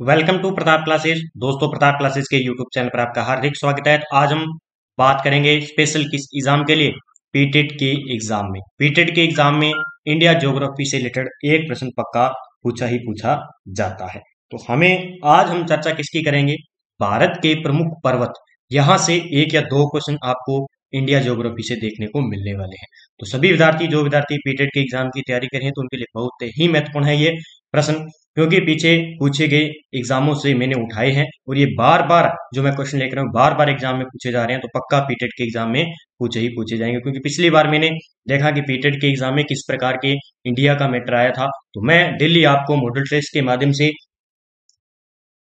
Welcome to Pratap classes. दोस्तों, Pratap classes के YouTube channel पर आपका हार्दिक स्वागत है। आज हम बात करेंगे स्पेशल किस एग्जाम के लिए, पीटेट के एग्जाम में। पीटेट के एग्जाम में इंडिया ज्योग्राफी से रिलेटेड एक प्रश्न पक्का पूछा ही पूछा जाता है। तो आज हम चर्चा किसकी करेंगे, भारत के प्रमुख पर्वत। यहाँ से एक या दो क्वेश्चन आपको इंडिया ज्योग्राफी से देखने को मिलने वाले हैं। तो सभी विद्यार्थी जो विद्यार्थी पीटेट के एग्जाम की तैयारी कर रहे हैं तो उनके लिए बहुत ही महत्वपूर्ण है ये प्रश्न, क्योंकि पीछे पूछे गए एग्जामों से मैंने उठाए हैं और ये बार बार जो मैं क्वेश्चन लेकर बार बार एग्जाम में पूछे जा रहे हैं, तो पक्का पीटेट के एग्जाम में पूछे ही पूछे जाएंगे। क्योंकि पिछली बार मैंने देखा कि पीटेट के एग्जाम में किस प्रकार के इंडिया का मैटर आया था, तो मैं डेली आपको मॉडल टेस्ट के माध्यम से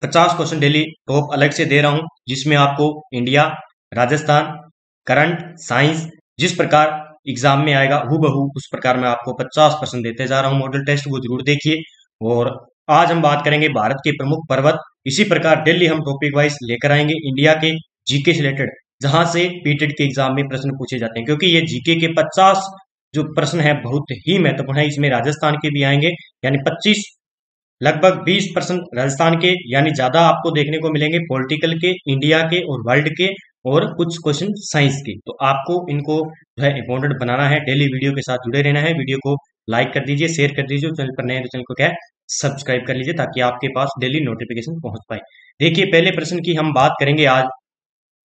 50 क्वेश्चन डेली टॉप अलग से दे रहा हूं, जिसमें आपको इंडिया, राजस्थान, करंट, साइंस जिस प्रकार एग्जाम में आएगा हूबहू उस प्रकार मैं आपको 50% देते जा रहा हूं मॉडल टेस्ट, वो जरूर देखिए। और आज हम बात करेंगे भारत के प्रमुख पर्वत। इसी प्रकार डेली हम टॉपिक वाइज लेकर आएंगे इंडिया के जीके से रिलेटेड, जहां से पीटेट के एग्जाम में प्रश्न पूछे जाते हैं। क्योंकि ये जीके के 50 जो प्रश्न है बहुत ही महत्वपूर्ण है। इसमें राजस्थान के भी आएंगे, यानी 25 लगभग 20% राजस्थान के, यानी ज्यादा आपको देखने को मिलेंगे पॉलिटिकल के, इंडिया के और वर्ल्ड के, और कुछ क्वेश्चन साइंस के। तो आपको इनको जो है इंपॉर्टेंट बनाना है, डेली वीडियो के साथ जुड़े रहना है। वीडियो को लाइक कर दीजिए, शेयर कर दीजिए, चैनल पर नए तो चैनल को क्या है सब्सक्राइब कर लीजिए, ताकि आपके पास डेली नोटिफिकेशन पहुंच पाए। देखिए, पहले प्रश्न की हम बात करेंगे आज।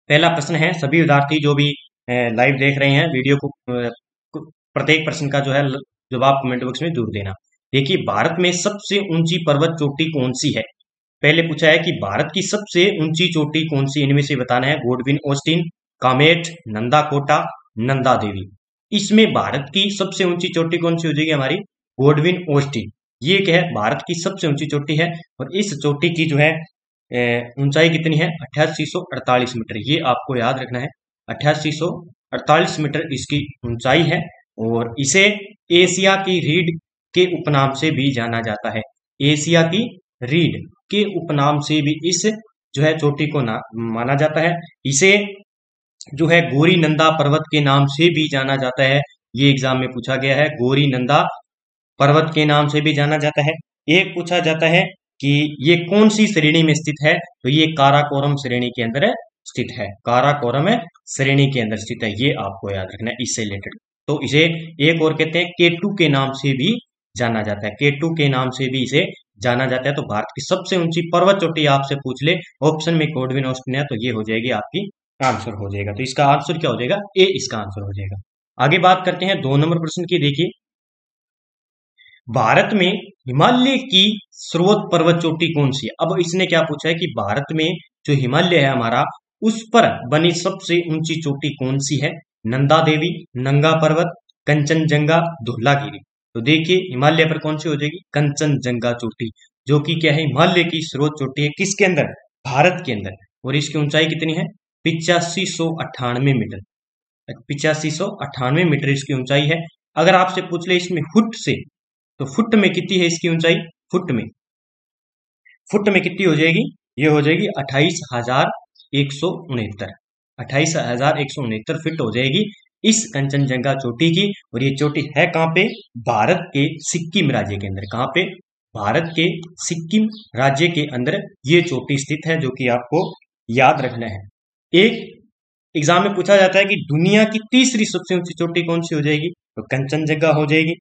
पहला प्रश्न है, सभी विद्यार्थी जो भी लाइव देख रहे हैं वीडियो को, प्रत्येक प्रश्न का जो है जवाब कमेंट बॉक्स में जरूर देना। देखिए, भारत में सबसे ऊंची पर्वत चोटी कौन सी है। पहले पूछा है कि भारत की सबसे ऊंची चोटी कौन सी, इनमें से बताना है। Godwin Austin, Kamet, Nanda Kota, Nanda Devi. इसमें भारत की सबसे ऊंची चोटी कौन सी हो जाएगी हमारी, गोडविन ऑस्टिन। ये क्या है, भारत की सबसे ऊंची चोटी है। और इस चोटी की जो है ऊंचाई कितनी है, 8848 मीटर। ये आपको याद रखना है, 8848 मीटर इसकी ऊंचाई है। और इसे एशिया की रीढ़ के उपनाम से भी जाना जाता है। एशिया की रीढ़ के उपनाम से भी इस जो है चोटी को माना जाता है। इसे जो है गौरी नंदा पर्वत के नाम से भी जाना जाता है। ये एग्जाम में पूछा गया है, गौरी नंदा पर्वत के नाम से भी जाना जाता है। एक पूछा जाता है कि ये कौन सी श्रेणी में स्थित है, तो ये काराकोरम श्रेणी के अंदर स्थित है। काराकोरम श्रेणी के अंदर स्थित है, ये आपको याद रखना है इससे रिलेटेड। तो इसे एक और कहते हैं केटू के नाम से भी जाना जाता है, केटू के नाम से भी इसे जाना जाता है। तो भारत की सबसे ऊंची पर्वत चोटी आपसे पूछ ले, ऑप्शन में गोडविन ऑस्टिन है, तो ये हो जाएगी आपकी आंसर हो जाएगा। तो इसका आंसर क्या हो जाएगा, ए इसका आंसर हो जाएगा। आगे बात करते हैं 2 नंबर प्रश्न की। देखिए, भारत में हिमालय की सर्वोच्च पर्वत चोटी कौन सी है। अब इसने क्या पूछा है कि भारत में जो हिमालय है हमारा, उस पर बनी सबसे ऊंची चोटी कौन सी है। नंदा देवी, नंगा पर्वत, कंचनजंगा, धौलागिरी। तो देखिए, हिमालय पर कौन सी हो जाएगी, कंचनजंगा चोटी, जो कि क्या है हिमालय की सर्वोच्च चोटी है। किसके अंदर, भारत के अंदर। और इसकी ऊंचाई कितनी है, 8598 मीटर। 8598 मीटर इसकी ऊंचाई है। अगर आपसे पूछ ले इसमें फुट से, तो फुट में कितनी है इसकी ऊंचाई, फुट में कितनी हो जाएगी, ये हो जाएगी 28,169। 28,169 फीट हो जाएगी इस कंचनजंगा चोटी की। और ये चोटी है कहां पे, भारत के सिक्किम राज्य के अंदर। कहां पे, भारत के सिक्किम राज्य के अंदर ये चोटी स्थित है, जो कि आपको याद रखना है। एक एग्जाम में पूछा जाता है कि दुनिया की तीसरी सबसे ऊंची चोटी कौन सी हो जाएगी, तो कंचनजंगा हो जाएगी।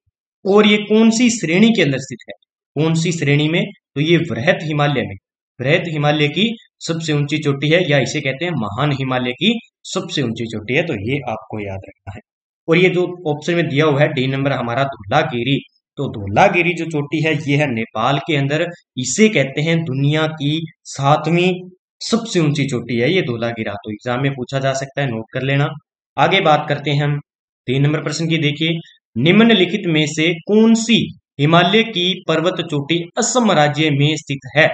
और ये कौन सी श्रेणी के अंदर स्थित है, कौन सी श्रेणी में, तो ये वृहत हिमालय में, वृहत हिमालय की सबसे ऊंची चोटी है, या इसे कहते हैं महान हिमालय की सबसे ऊंची चोटी है। तो ये आपको याद रखना है। और ये जो ऑप्शन में दिया हुआ है डी नंबर हमारा धौलागिरी, तो धौलागिरी जो चोटी है ये है नेपाल के अंदर। इसे कहते हैं दुनिया की 7वीं सबसे ऊंची चोटी है ये धौलागिरा। तो एग्जाम में पूछा जा सकता है, नोट कर लेना। आगे बात करते हैं हम 3 नंबर प्रश्न की। देखिए, निम्नलिखित में से कौन सी हिमालय की पर्वत चोटी असम राज्य में स्थित है।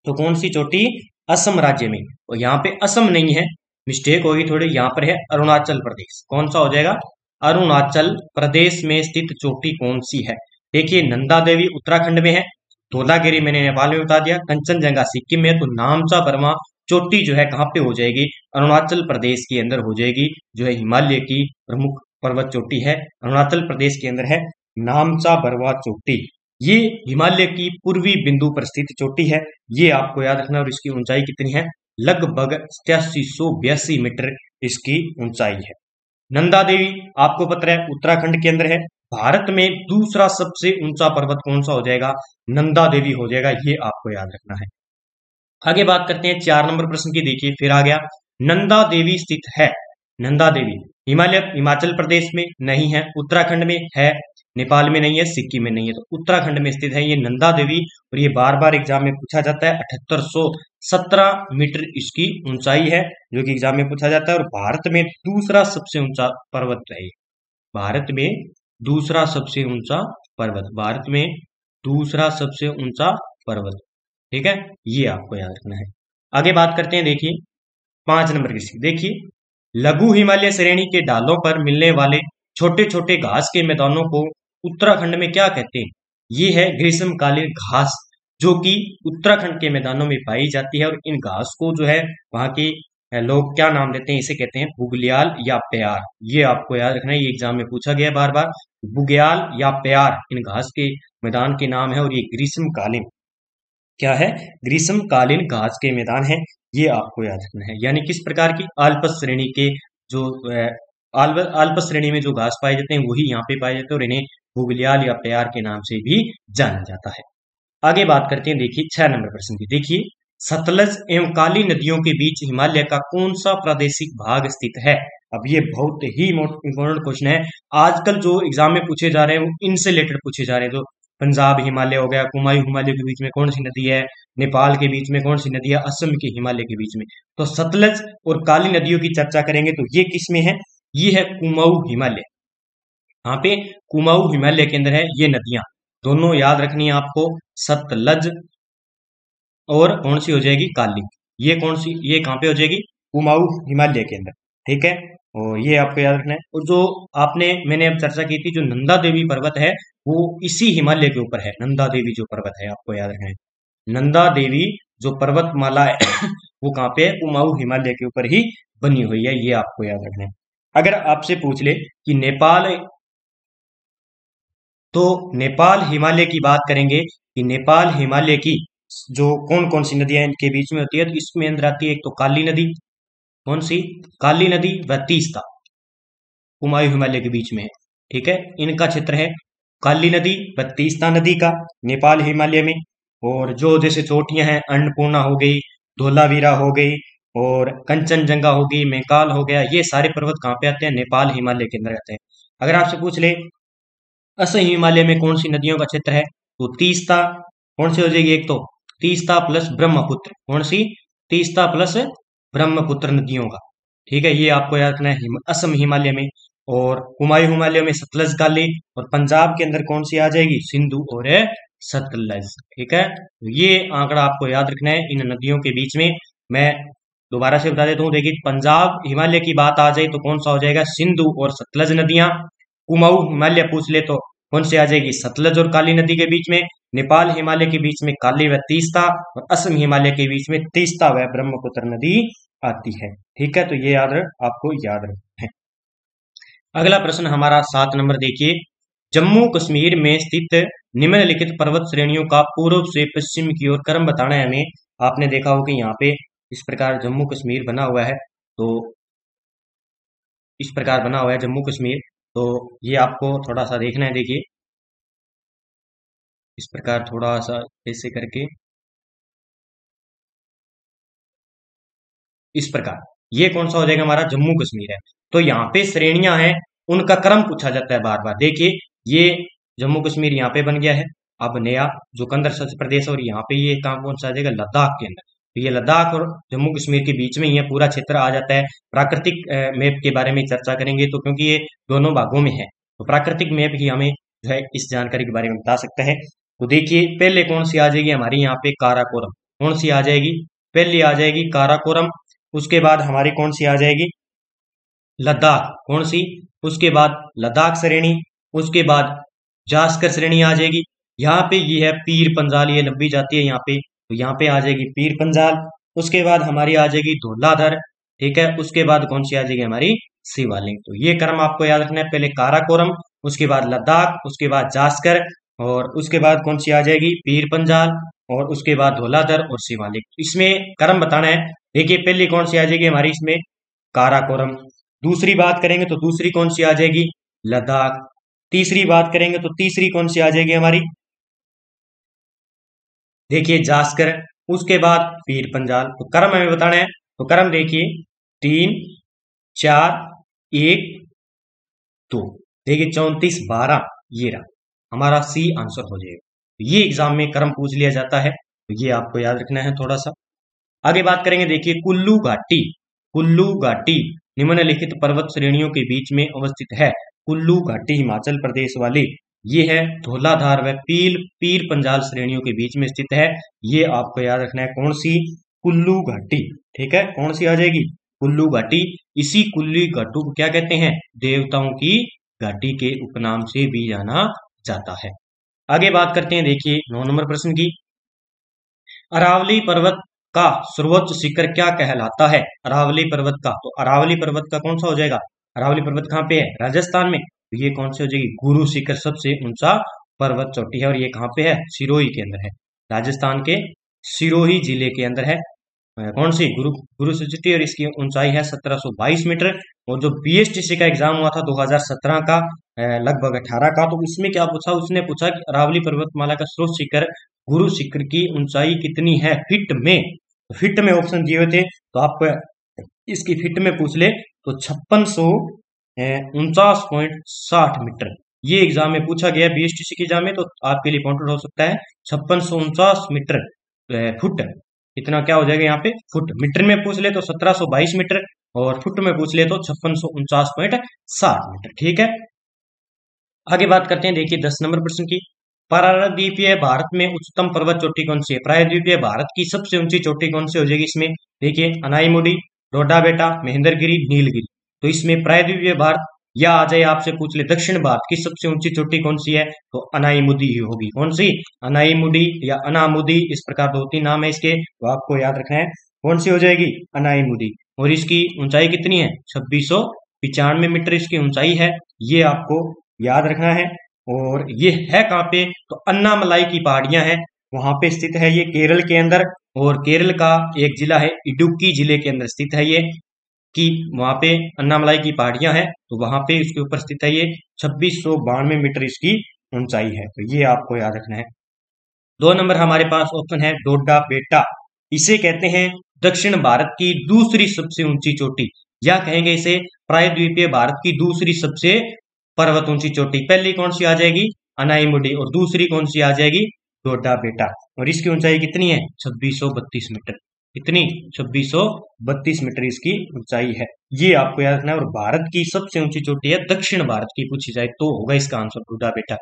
तो कौन सी चोटी, असम राज्य में। और यहाँ पे असम नहीं है, मिस्टेक होगी थोड़ी, यहाँ पर है अरुणाचल प्रदेश। कौन सा हो जाएगा, अरुणाचल प्रदेश में स्थित चोटी कौन सी है। देखिए, नंदा देवी उत्तराखंड में है, धौलागिरी मैंने नेपाल में बता दिया, कंचनजंगा सिक्किम में। तो नामचा बर्मा चोटी जो है कहाँ पे हो जाएगी, अरुणाचल प्रदेश के अंदर हो जाएगी। जो है हिमालय की प्रमुख पर्वत चोटी है, अरुणाचल प्रदेश के अंदर है नामचा बरवा चोटी। ये हिमालय की पूर्वी बिंदु पर स्थित चोटी है, ये आपको याद रखना। और इसकी ऊंचाई कितनी है? लगभग 8382 मीटर इसकी ऊंचाई है। नंदा देवी आपको पता है उत्तराखंड के अंदर है। भारत में दूसरा सबसे ऊंचा पर्वत कौन सा हो जाएगा? नंदा देवी हो जाएगा, ये आपको याद रखना है। आगे बात करते हैं 4 नंबर प्रश्न की। देखिए फिर आ गया, नंदा देवी स्थित है। नंदा देवी हिमाचल प्रदेश में नहीं है, उत्तराखंड में है, नेपाल में नहीं है, सिक्किम में नहीं है, तो उत्तराखंड में स्थित है ये नंदा देवी। और ये बार बार एग्जाम में पूछा जाता है। 7817 मीटर इसकी ऊंचाई है, जो कि एग्जाम में पूछा जाता है। और भारत में दूसरा सबसे ऊंचा पर्वत है। भारत में दूसरा सबसे ऊंचा पर्वत, भारत में दूसरा सबसे ऊंचा पर्वत, ठीक है, ये आपको याद रखना है। आगे बात करते हैं, देखिए 5 नंबर की। देखिए लघु हिमालय श्रेणी के ढालों पर मिलने वाले छोटे छोटे घास के मैदानों को उत्तराखंड में क्या कहते हैं? ये है ग्रीष्मकालीन घास, जो कि उत्तराखंड के मैदानों में पाई जाती है। और इन घास को जो है वहां के लोग क्या नाम देते हैं? इसे कहते हैं बुग्याल या प्यार। ये आपको याद रखना है, ये एग्जाम में पूछा गया बार बार। बुग्याल या प्यार इन घास के मैदान के नाम है। और ये ग्रीष्मकालीन क्या है? ग्रीष्मकालीन घास के मैदान है, ये आपको याद रखना है। यानी किस प्रकार की? आल्पस श्रेणी के जो आल्पस श्रेणी में जो घास पाए जाते हैं वही यहाँ पे पाए जाते हैं, और इन्हें बुग्याल या प्यार के नाम से भी जाना जाता है। आगे बात करते हैं, देखिए 6 नंबर प्रश्न की। देखिए सतलज एवं काली नदियों के बीच हिमालय का कौन सा प्रादेशिक भाग स्थित है? अब ये बहुत ही इंपॉर्टेंट क्वेश्चन है। आजकल जो एग्जाम में पूछे जा रहे हैं वो इनसे रिलेटेड पूछे जा रहे हैं। तो पंजाब हिमालय हो गया, कुमायूं हिमालय के बीच में कौन सी नदी है, नेपाल के बीच में कौन सी नदी है, असम के हिमालय के बीच में। तो सतलज और काली नदियों की चर्चा करेंगे तो ये किस में है? ये है कुमाऊं हिमालय। यहाँ पे कुमाऊं हिमालय के अंदर है ये नदियां, दोनों याद रखनी है आपको, सतलज और कौन सी हो जाएगी? काली। ये कौन सी? ये कहाँ पे हो जाएगी? कुमाऊं हिमालय के अंदर, ठीक है। और ये आपको याद रखना है। और जो मैंने अब चर्चा की थी, जो नंदा देवी पर्वत है वो इसी हिमालय के ऊपर है। नंदा देवी जो पर्वत है आपको याद रखना है, नंदा देवी जो पर्वतमाला है वो कहाँ पे है? कुमाऊं हिमालय के ऊपर ही बनी हुई है, ये आपको याद रखना है। अगर आपसे पूछ ले कि नेपाल हिमालय की बात करेंगे कि नेपाल हिमालय की जो कौन कौन सी नदियां इनके बीच में होती है, तो इसमें अंदर आती है एक तो काली नदी, कौन सी? काली नदी व तीस्ता, कुमायूं हिमालय के बीच में है, ठीक है। इनका क्षेत्र है काली नदी व तीस्ता नदी का नेपाल हिमालय में। और जो जैसे चोटियां हैं, अन्नपूर्णा हो गई, धोलावीरा हो गई, और कंचनजंगा हो गई, मैकाल हो गया, ये सारे पर्वत कहाँ पे आते हैं? नेपाल हिमालय के अंदर आते हैं। अगर आपसे पूछ ले असम हिमालय में कौन सी नदियों का क्षेत्र है, तो तीस्ता कौन सी हो जाएगी? एक तो तीस्ता प्लस ब्रह्मपुत्र, कौन सी? तीस्ता प्लस ब्रह्मपुत्र नदियों का, ठीक है, ये आपको याद रखना है असम हिमालय में। और कुमायूं हिमालय में सतलज काली, और पंजाब के अंदर कौन सी आ जाएगी? सिंधु और सतलज, ठीक है। ये आंकड़ा आपको याद रखना है इन नदियों के बीच में। मैं दोबारा से बता देता हूँ, देखिए पंजाब हिमालय की बात आ जाए तो कौन सा हो जाएगा? सिंधु और सतलज नदियां। कुमाऊं हिमालय पूछ ले तो कौन सी आ जाएगी? सतलज और काली नदी के बीच में। नेपाल हिमालय के बीच में काली व तीस्ता, और असम हिमालय के बीच में तीस्ता व ब्रह्मपुत्र नदी आती है, ठीक है। तो ये आपको याद रखना है। अगला प्रश्न हमारा 7 नंबर, देखिए जम्मू कश्मीर में स्थित निम्नलिखित पर्वत श्रेणियों का पूर्व से पश्चिम की ओर क्रम बताना है हमें। आपने देखा हो कि यहाँ पे इस प्रकार जम्मू कश्मीर बना हुआ है, तो इस प्रकार बना हुआ है जम्मू कश्मीर, तो ये आपको थोड़ा सा देखना है। देखिए इस प्रकार थोड़ा सा ऐसे करके, इस प्रकार ये कौन सा हो जाएगा? हमारा जम्मू कश्मीर है। तो यहाँ पे श्रेणियां हैं, उनका क्रम पूछा जाता है बार बार। देखिए ये जम्मू कश्मीर यहाँ पे बन गया है, अब नया जो केंद्र प्रदेश, और यहाँ पे ये कहाँ कौन सा आ जाएगा? लद्दाख के अंदर। तो ये लद्दाख और जम्मू कश्मीर के बीच में ये पूरा क्षेत्र आ जाता है। प्राकृतिक मैप के बारे में चर्चा करेंगे तो, क्योंकि ये दोनों भागों में है, तो प्राकृतिक मैप ही हमें जो है इस जानकारी के बारे में बता सकता है। तो देखिए पहले कौन सी आ जाएगी हमारी यहाँ पे? काराकोरम। कौन सी आ जाएगी? पहली आ जाएगी काराकोरम। उसके बाद हमारी कौन सी आ जाएगी? लद्दाख। कौन सी? उसके बाद लद्दाख श्रेणी, उसके बाद जास्कर श्रेणी आ जाएगी। यहाँ पे ये है पीर पंजाल, ये लंबी जाती है यहाँ पे, तो यहाँ पे आ जाएगी पीर पंजाल। उसके बाद हमारी आ जाएगी धौलाधर, ठीक है। उसके बाद कौन सी आ जाएगी हमारी? शिवालिक। तो ये क्रम आपको याद रखना है, पहले काराकोरम, उसके बाद लद्दाख, उसके बाद जास्कर, और उसके बाद कौन सी आ जाएगी, पीर पंजाल, और उसके बाद धौलाधर और शिवालिक। इसमें क्रम बताना है। देखिए पहली कौन सी आ जाएगी हमारी इसमें, काराकोरम। दूसरी बात करेंगे तो दूसरी कौन सी आ जाएगी, लद्दाख। तीसरी बात करेंगे तो तीसरी कौन सी आ जाएगी हमारी, देखिए जास्कर। उसके बाद पीर पंजाल। तो क्रम हमें बताना है, तो क्रम देखिए 3 4 1 2। देखिए 34 12, ये रहा हमारा सी आंसर हो जाएगा। ये एग्जाम में क्रम पूछ लिया जाता है, तो ये आपको याद रखना है थोड़ा सा। आगे बात करेंगे, देखिए कुल्लू घाटी। कुल्लू घाटी निम्नलिखित पर्वत श्रेणियों के बीच में अवस्थित है। कुल्लू घाटी हिमाचल प्रदेश वाली, ये है धौलाधार व पीर पंजाल श्रेणियों के बीच में स्थित है। ये आपको याद रखना है, कौन सी, कुल्लू घाटी। ठीक है, कौन सी आ जाएगी, कुल्लू घाटी। इसी कुल्लू घाटी को क्या कहते हैं, देवताओं की घाटी के उपनाम से भी जाना जाता है। आगे बात करते हैं, देखिए 9 नंबर प्रश्न की। अरावली पर्वत का सर्वोच्च शिखर क्या कहलाता है, अरावली पर्वत का। तो अरावली पर्वत का कौन सा हो जाएगा, अरावली पर्वत कहाँ पे है, राजस्थान में। तो ये कौन सी हो जाएगी, गुरु शिखर, सबसे ऊंचा पर्वत चोटी है। और ये कहाँ पे है, सिरोही के अंदर है, राजस्थान के सिरोही जिले के अंदर है। कौन सी, गुरु चोटी, और इसकी ऊंचाई है 1722 मीटर। और जो बीएसटीसी का एग्जाम हुआ था 2017 का, लगभग 18 का, तो उसमें क्या पूछा, उसने पूछा कि अरावली पर्वतमाला का सर्वोच्च शिखर गुरु शिखर की ऊंचाई कितनी है फिट में। तो फिट में ऑप्शन दिए हुए थे, तो आप इसकी फिट में पूछ ले तो 5649.60 मीटर। ये एग्जाम में पूछा गया बीएसटीसी के एग्जाम में, तो आपके लिए पॉइंट हो सकता है 5649 मीटर फुट। इतना क्या हो जाएगा यहाँ पे, फुट। मीटर में पूछ ले तो 1722 मीटर, और फुट में पूछ ले तो 5649.60 मीटर। ठीक है, आगे बात करते हैं, देखिए 10 नंबर प्रश्न की। प्रायद्वीपीय भारत में उच्चतम पर्वत चोटी कौन सी है, प्रायद्वीपीय भारत की सबसे ऊंची चोटी कौन सी हो जाएगी इसमें, देखिए अनाईमुडी, डोडा बेटा, महेंद्रगिरी, नीलगिरी। तो इसमें प्रायद्वीपीय भारत, या आ जाए आपसे पूछ ले दक्षिण भारत की सबसे ऊंची चोटी कौन सी है, तो अनाईमुदी ही होगी। कौन सी, अनाईमुडी या अनामुदी, इस प्रकार 2-3 नाम है इसके, तो आपको याद रखना है कौन सी हो जाएगी, अनाईमुदी। और इसकी ऊंचाई कितनी है, 2695 मीटर इसकी ऊंचाई है, ये आपको याद रखना है। और ये है कहाँ पे, तो अन्नामलाई की पहाड़ियां हैं, वहां पे स्थित है ये, केरल के अंदर। और केरल का एक जिला है इडुक्की जिले के अंदर स्थित है ये, कि वहां पे अन्नामलाई की पहाड़ियां हैं, तो वहां पे इसके ऊपर स्थित है ये। 2692 मीटर इसकी ऊंचाई है, तो ये आपको याद रखना है। 2 नंबर हमारे पास ऑप्शन है डोडा बेटा। इसे कहते हैं दक्षिण भारत की दूसरी सबसे ऊंची चोटी, या कहेंगे इसे प्रायद्वीपीय भारत की दूसरी सबसे पर्वत ऊंची चोटी। पहली कौन सी आ जाएगी, अनाईमुडी, और दूसरी कौन सी आ जाएगी, डोडा बेटा। और इसकी ऊंचाई कितनी है, 2632 मीटर। कितनी, 2632 मीटर इसकी ऊंचाई है, ये आपको याद रखना है। और भारत की सबसे ऊंची चोटी है दक्षिण भारत की, पूछी जाए तो होगा इसका आंसर डोडा बेटा।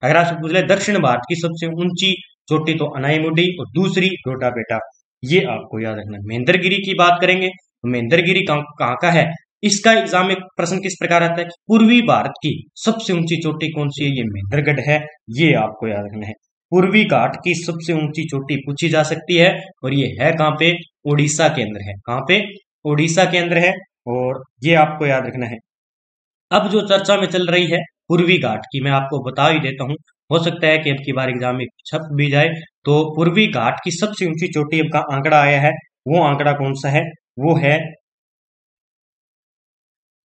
अगर आपसे पूछ ले दक्षिण भारत की सबसे ऊंची चोटी, तो अनाईमुडी, और दूसरी डोडा बेटा, ये आपको याद रखना है। महेंद्रगिरी की बात करेंगे, तो महेंद्रगिरी कहाँ का है, इसका एग्जाम में प्रश्न किस प्रकार आता है, पूर्वी भारत की सबसे ऊंची चोटी कौन सी है, ये महेंद्रगढ़ है, ये आपको याद रखना है। पूर्वी घाट की सबसे ऊंची चोटी पूछी जा सकती है, और ये है कहाँ पे, उड़ीसा के अंदर है। कहाँ पे, उड़ीसा के अंदर है, और ये आपको याद रखना है। अब जो चर्चा में चल रही है पूर्वी घाट की, मैं आपको बता ही देता हूँ, हो सकता है कि अब की बार एग्जाम में छप भी जाए। तो पूर्वी घाट की सबसे ऊंची चोटी का आंकड़ा आया है, वो आंकड़ा कौन सा है, वो है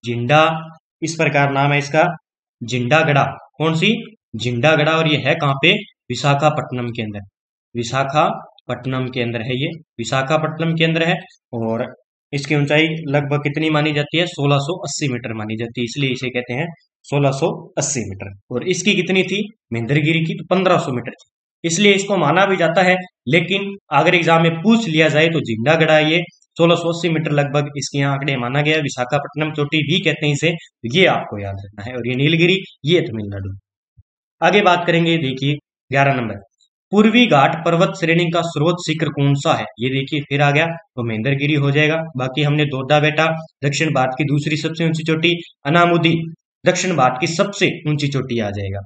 जिंडा, इस प्रकार नाम है इसका, जिंडागढ़ा। कौन सी, जिंडागढ़ा। और ये है कहाँ पे, विशाखापट्टनम के अंदर, विशाखापट्टनम के अंदर है ये, विशाखापट्टनम के अंदर है। और इसकी ऊंचाई लगभग कितनी मानी जाती है, 1680 मीटर मानी जाती है, इसलिए इसे कहते हैं 1680 मीटर। और इसकी कितनी थी, महेंद्रगिरी की, तो 1500 मीटर थी, इसलिए इसको माना भी जाता है। लेकिन अगर एग्जाम में पूछ लिया जाए तो जिंडागढ़ा ये 1680 मीटर लगभग इसके यहाँ आंकड़े माना गया। विशाखापट्टनम चोटी भी कहते हैं इसे, ये आपको याद रखना है। और ये नीलगिरी, ये तमिलनाडु। आगे बात करेंगे, देखिए 11 नंबर, पूर्वी घाट पर्वत श्रेणी का सर्वोच्च शिखर कौन सा है। ये देखिए फिर आ गया, तो महेंद्रगिरी हो जाएगा। बाकी हमने डोडा बेटा, दक्षिण भारत की दूसरी सबसे ऊंची चोटी, अनामुदी, दक्षिण भारत की सबसे ऊंची चोटी आ जाएगा।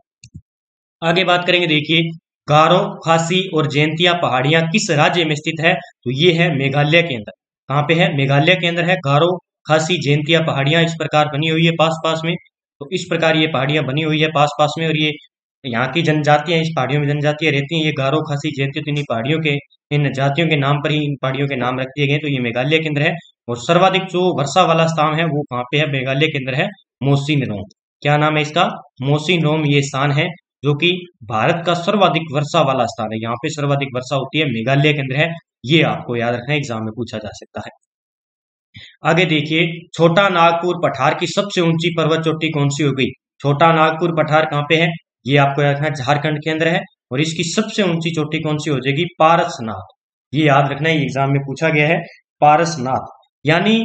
आगे बात करेंगे, देखिए गारो, खासी और जयंतिया पहाड़ियां किस राज्य में स्थित है, तो ये है मेघालय के अंदर। कहाँ पे है, मेघालय के अंदर है। गारो, खासी, जयंतिया पहाड़ियां इस प्रकार बनी हुई है पास पास में, तो इस प्रकार ये पहाड़ियां बनी हुई है पास पास में। और ये यहाँ की जनजातियां, इस पहाड़ियों में जनजातियां रहती हैं, ये गारो, खासी, जैतूत, इन पहाड़ियों के, इन जातियों के नाम पर ही इन पहाड़ियों के नाम रख दिए गए। तो ये मेघालय के अंदर है। और सर्वाधिक जो वर्षा वाला स्थान है वो कहाँ पे है? मेघालय के अंदर है, मोसिनराम। क्या नाम है इसका? मोसिनराम ये स्थान है, जो कि भारत का सर्वाधिक वर्षा वाला स्थान है। यहाँ पे सर्वाधिक वर्षा होती है, मेघालय के अंदर है। ये आपको याद रखना है, एग्जाम में पूछा जा सकता है। आगे देखिए, छोटा नागपुर पठार की सबसे ऊंची पर्वत चोटी कौन सी हो गई? छोटा नागपुर पठार कहाँ पे है? ये आपको याद रखना है, झारखंड के अंदर है। और इसकी सबसे ऊंची चोटी कौन सी हो जाएगी? पारसनाथ। ये याद रखना है, एग्जाम में पूछा गया है, पारसनाथ। यानी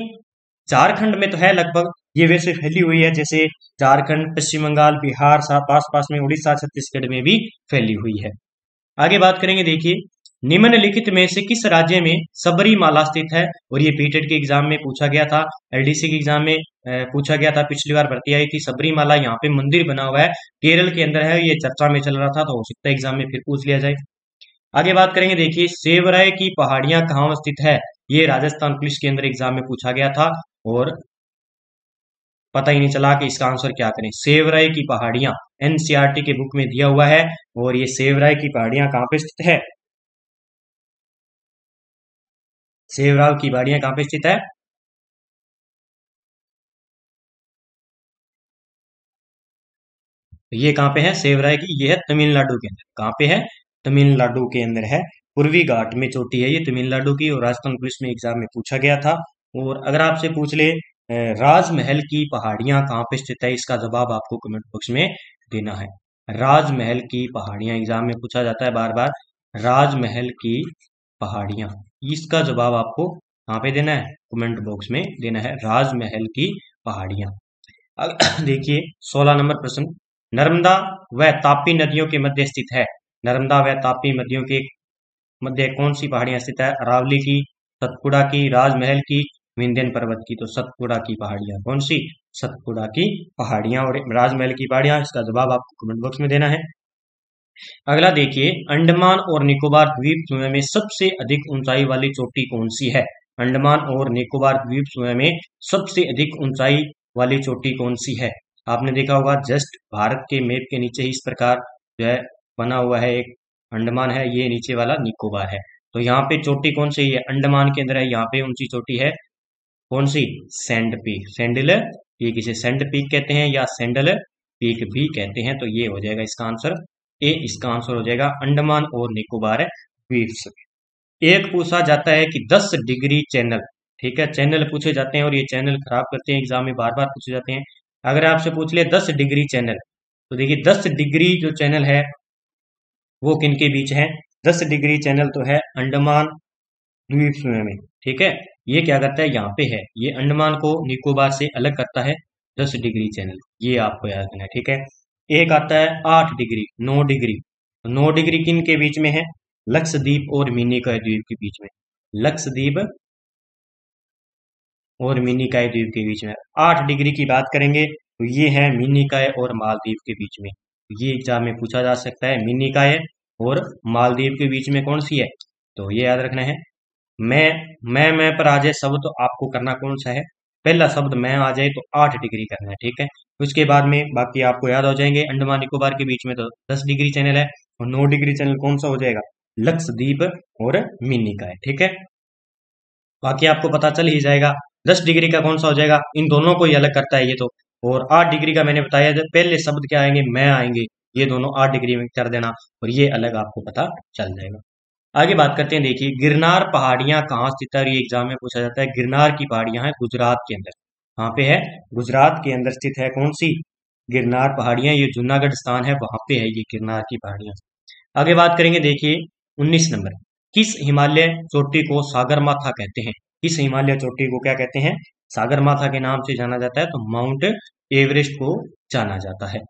झारखंड में तो है लगभग, ये वैसे फैली हुई है, जैसे झारखंड, पश्चिम बंगाल, बिहार, साथ आस पास में उड़ीसा, छत्तीसगढ़ में भी फैली हुई है। आगे बात करेंगे, देखिए, निम्नलिखित में से किस राज्य में सबरीमाला स्थित है? और ये पीटेट के एग्जाम में पूछा गया था, एलडीसी के एग्जाम में पूछा गया था, पिछली बार भर्ती आई थी। सबरीमाला यहाँ पे मंदिर बना हुआ है, केरल के अंदर है, ये चर्चा में चल रहा था, तो हो सकता है एग्जाम में फिर पूछ लिया जाए। आगे बात करेंगे, देखिए, सेवराय की पहाड़ियां कहाँ स्थित है? ये राजस्थान पुलिस के अंदर एग्जाम में पूछा गया था, और पता ही नहीं चला कि इसका आंसर क्या करें। सेवराय की पहाड़ियां एनसीईआरटी के बुक में दिया हुआ है, और ये सेवराय की पहाड़ियां कहाँ पे स्थित है? सेवराव की पहाड़ियां कहाँ पे स्थित है? ये कहाँ पे है सेवराय की? ये है तमिलनाडु के अंदर। कहाँ पे है? तमिलनाडु के अंदर है, पूर्वी घाट में चोटी है ये तमिलनाडु की, और राजस्थान पुलिस में एग्जाम में पूछा गया था। और अगर आपसे पूछ ले राजमहल की पहाड़ियां कहाँ पे स्थित है, इसका जवाब आपको कमेंट बॉक्स में देना है। राजमहल की पहाड़ियां एग्जाम में पूछा जाता है बार बार, राजमहल की पहाड़ियां, इसका जवाब आपको कहाँ पे देना है? कमेंट बॉक्स में देना है, राजमहल की पहाड़ियां। देखिए, 16 नंबर प्रश्न, नर्मदा व तापी नदियों के मध्य स्थित है। नर्मदा व तापी नदियों के मध्य कौन सी पहाड़ियां स्थित है? अरावली की, सतपुड़ा की, राजमहल की, विंध्यन पर्वत की। तो सतपुड़ा की पहाड़ियां, कौन सी? सतपुड़ा की पहाड़ियां और राजमहल की पहाड़ियां, इसका जवाब आपको कमेंट बॉक्स में देना है। अगला देखिए, अंडमान और निकोबार द्वीप समूह में सबसे अधिक ऊंचाई वाली चोटी कौन सी है? अंडमान और निकोबार द्वीप समूह में सबसे अधिक ऊंचाई वाली चोटी कौन सी है? आपने देखा होगा, जस्ट भारत के मैप के नीचे इस प्रकार जो है बना हुआ है, एक अंडमान है, ये नीचे वाला निकोबार है। तो यहाँ पे चोटी कौन सी है? अंडमान के अंदर है, यहाँ पे ऊंची चोटी है कौन सी? सैंड पीक, सैंडल पीक, इसे सैंड पीक कहते हैं या सैंडल पीक भी कहते हैं। तो ये हो जाएगा इसका आंसर ए, इसका आंसर हो जाएगा अंडमान और निकोबार द्वीप। एक पूछा जाता है कि 10 डिग्री चैनल, ठीक है, चैनल पूछे जाते हैं और ये चैनल खराब करते हैं, एग्जाम में बार बार पूछे जाते हैं। अगर आपसे पूछ ले 10 डिग्री चैनल, तो देखिए 10 डिग्री जो चैनल है वो किन के बीच है? 10 डिग्री चैनल तो है अंडमान द्वीप समूह में, ठीक है। ये क्या करता है? यहाँ पे है, ये अंडमान को निकोबार से अलग करता है, 10 डिग्री चैनल, ये आपको याद रखना है, ठीक है। एक आता है 8 डिग्री, 9 डिग्री। 9 डिग्री किन के बीच में है? लक्षद्वीप और मिनिकॉय द्वीप के बीच में। लक्षद्वीप और मिनिकॉय द्वीप के बीच में। 8 डिग्री की बात करेंगे तो ये है मिनिकॉय और मालदीव के बीच में। ये एग्जाम में पूछा जा सकता है, मिनिकॉय और मालदीव के बीच में कौन सी है? तो ये याद रखना है। मैं पर आ जाए शब्द तो आपको करना कौन सा है? पहला शब्द मैं आ जाए तो 8 डिग्री करना है, ठीक है। उसके बाद में बाकी आपको याद हो जाएंगे। अंडमान निकोबार के बीच में तो 10 डिग्री चैनल है, और 9 डिग्री चैनल कौन सा हो जाएगा? लक्षद्वीप और मिनिकॉय, ठीक है। बाकी आपको पता चल ही जाएगा 10 डिग्री का कौन सा हो जाएगा, इन दोनों को ही अलग करता है ये तो। और 8 डिग्री का मैंने बताया, जब पहले शब्द क्या आएंगे? मैं आएंगे, ये दोनों 8 डिग्री में कर देना, और ये अलग आपको पता चल जाएगा। आगे बात करते हैं, देखिए, गिरनार पहाड़ियां कहाँ स्थित है? और ये एग्जाम में पूछा जाता है। गिरनार की पहाड़ियां हैं गुजरात के अंदर। कहाँ पे है? गुजरात के अंदर स्थित है, कौन सी? गिरनार पहाड़ियां, ये जूनागढ़ स्थान है, वहां पे है ये गिरनार की पहाड़ियां। आगे बात करेंगे, देखिए 19 नंबर, किस हिमालय चोटी को सागरमाथा कहते हैं? किस हिमालय चोटी को क्या कहते हैं? सागरमाथा के नाम से जाना जाता है, तो माउंट एवरेस्ट को जाना जाता है।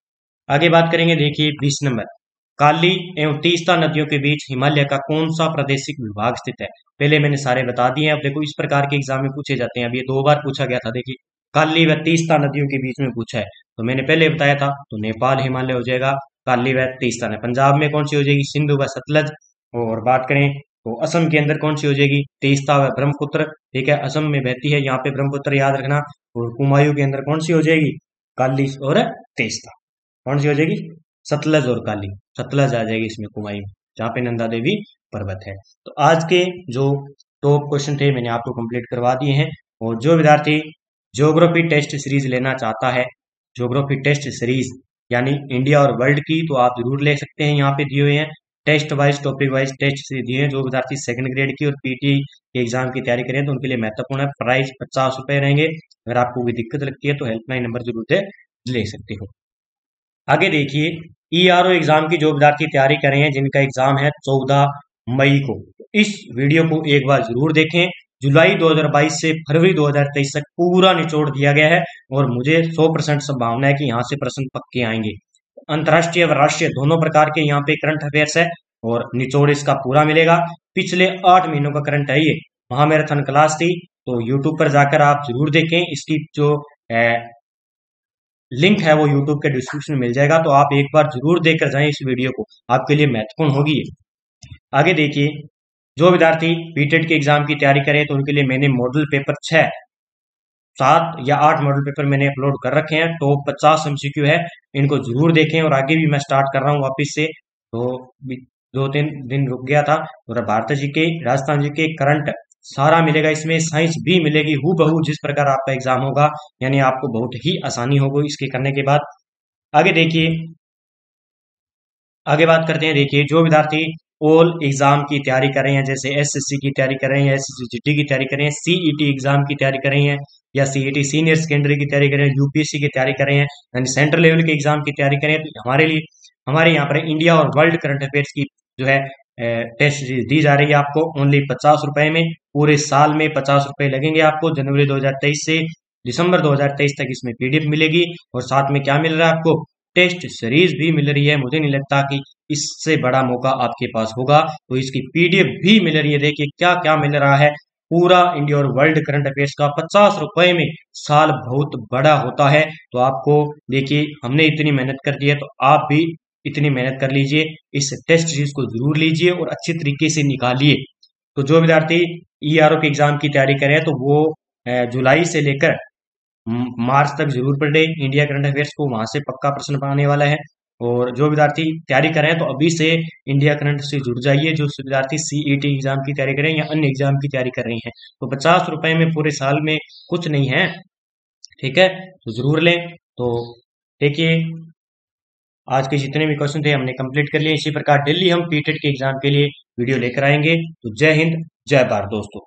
आगे बात करेंगे, देखिए 20 नंबर, काली एवं तीस्ता नदियों के बीच हिमालय का कौन सा प्रादेशिक विभाग स्थित है? पहले मैंने सारे बता दिए, अब देखो इस प्रकार के एग्जाम में पूछे जाते हैं। अब ये 2 बार पूछा गया था, देखिए काली व तीस्ता नदियों के बीच में पूछा है, तो मैंने पहले बताया था, तो नेपाल हिमालय हो जाएगा, काली व तीस्ता ने। पंजाब में कौन सी हो जाएगी? सिंधु व सतलज। और बात करें तो असम के अंदर कौन सी हो जाएगी? तीस्ता व ब्रह्मपुत्र, ठीक है, असम में बहती है यहाँ पे ब्रह्मपुत्र, याद रखना। और कुमायूं के अंदर कौन सी हो जाएगी? काली और तीस्ता, कौन सी हो जाएगी? सतलज और काली, सतलज आ जाएगी इसमें कुमाई में, जहाँ पे नंदा देवी पर्वत है। तो आज के जो टॉप क्वेश्चन थे मैंने आपको कंप्लीट करवा दिए हैं। और जो विद्यार्थी ज्योग्राफी टेस्ट सीरीज लेना चाहता है, ज्योग्राफी टेस्ट सीरीज यानी इंडिया और वर्ल्ड की, तो आप जरूर ले सकते हैं। यहाँ पे दिए हुए हैं test wise, topic wise test series दिए हैं। जो विद्यार्थी सेकंड ग्रेड की और पीटी के एग्जाम की तैयारी करें तो उनके लिए महत्वपूर्ण है। प्राइस 50 रुपए रहेंगे। अगर आपको कोई दिक्कत लगती है तो हेल्पलाइन नंबर जरूर दे ले सकते हो। आगे देखिए, ईआरओ एग्जाम की जो विद्यार्थी तैयारी कर रहे हैं, जिनका एग्जाम है 14 मई को, इस वीडियो को एक बार जरूर देखें। जुलाई 2022 से फरवरी 2023 तक पूरा निचोड़ दिया गया है और मुझे 100% संभावना है कि यहाँ से प्रश्न पक्के आएंगे। अंतर्राष्ट्रीय व राष्ट्रीय दोनों प्रकार के यहाँ पे करंट अफेयर्स है और निचोड़ इसका पूरा मिलेगा। पिछले 8 महीनों का करंट है ये। महामैराथन क्लास थी, तो यूट्यूब पर जाकर आप जरूर देखें। इसकी जो लिंक है वो यूट्यूब के डिस्क्रिप्शन में मिल जाएगा, तो आप एक बार जरूर देखकर जाएं इस वीडियो को, आपके लिए महत्वपूर्ण होगी ये। आगे देखिए, जो विद्यार्थी बीटेड के एग्जाम की तैयारी करें तो उनके लिए मैंने मॉडल पेपर 6, 7 या 8 मॉडल पेपर मैंने अपलोड कर रखे हैं। टॉप 50 एमसीक्यू है, इनको जरूर देखें। और आगे भी मैं स्टार्ट कर रहा हूँ वापिस से, तो 2-3 दिन रुक गया था। और भारत जी के, राजस्थान जी के करंट सारा मिलेगा इसमें। साइंस भी मिलेगी हूबहू जिस प्रकार आपका एग्जाम होगा, यानी आपको बहुत ही आसानी होगी इसके करने के बाद। आगे देखिए, आगे बात करते हैं। देखिए, जो विद्यार्थी ऑल एग्जाम की तैयारी कर रहे हैं, जैसे एसएससी की तैयारी कर रहे हैं, एसएससी जीटी की तैयारी कर रहे हैं, सीईटी एग्जाम की तैयारी कर रहे हैं, या सीईटी सीनियर सेकेंडरी की तैयारी कर रहे हैं, यूपीएससी की तैयारी कर रहे हैं, यानी सेंट्रल लेवल के एग्जाम की तैयारी करें, तो हमारे लिए, हमारे यहाँ पर इंडिया और वर्ल्ड करंट अफेयर्स की जो है टेस्ट सीरीज दी जा रही है आपको ओनली 50 रुपए में। पूरे साल में 50 रुपए लगेंगे आपको। जनवरी 2023 से दिसंबर 2023 तक इसमें पीडीएफ मिलेगी और साथ में क्या मिल रहा है आपको, टेस्ट सीरीज भी मिल रही है। मुझे नहीं लगता कि इससे बड़ा मौका आपके पास होगा। तो इसकी पीडीएफ भी मिल रही है। देखिए क्या क्या मिल रहा है, पूरा इंडिया और वर्ल्ड करंट अफेयर्स का 50 रुपए में। साल बहुत बड़ा होता है, तो आपको देखिए हमने इतनी मेहनत कर दी है, तो आप भी इतनी मेहनत कर लीजिए। इस टेस्ट सीरीज को जरूर लीजिए और अच्छी तरीके से निकालिए। तो जो विद्यार्थी ईआरओ के एग्जाम की तैयारी करें तो वो जुलाई से लेकर मार्च तक जरूर पढ़े इंडिया करंट अफेयर्स को, वहां से पक्का प्रश्न आने वाला है। और जो विद्यार्थी तैयारी करें तो अभी से इंडिया करंट से जुड़ जाइए। जो विद्यार्थी सीईटी एग्जाम की तैयारी करें या अन्य एग्जाम की तैयारी कर रही हैं, तो 50 रुपए में पूरे साल में कुछ नहीं है, ठीक है, तो जरूर लें। तो देखिए, आज के जितने भी क्वेश्चन थे हमने कंप्लीट कर लिए। इसी प्रकार डेली हम पीटेट के एग्जाम के लिए वीडियो लेकर आएंगे। तो जय हिंद, जय भारत दोस्तों।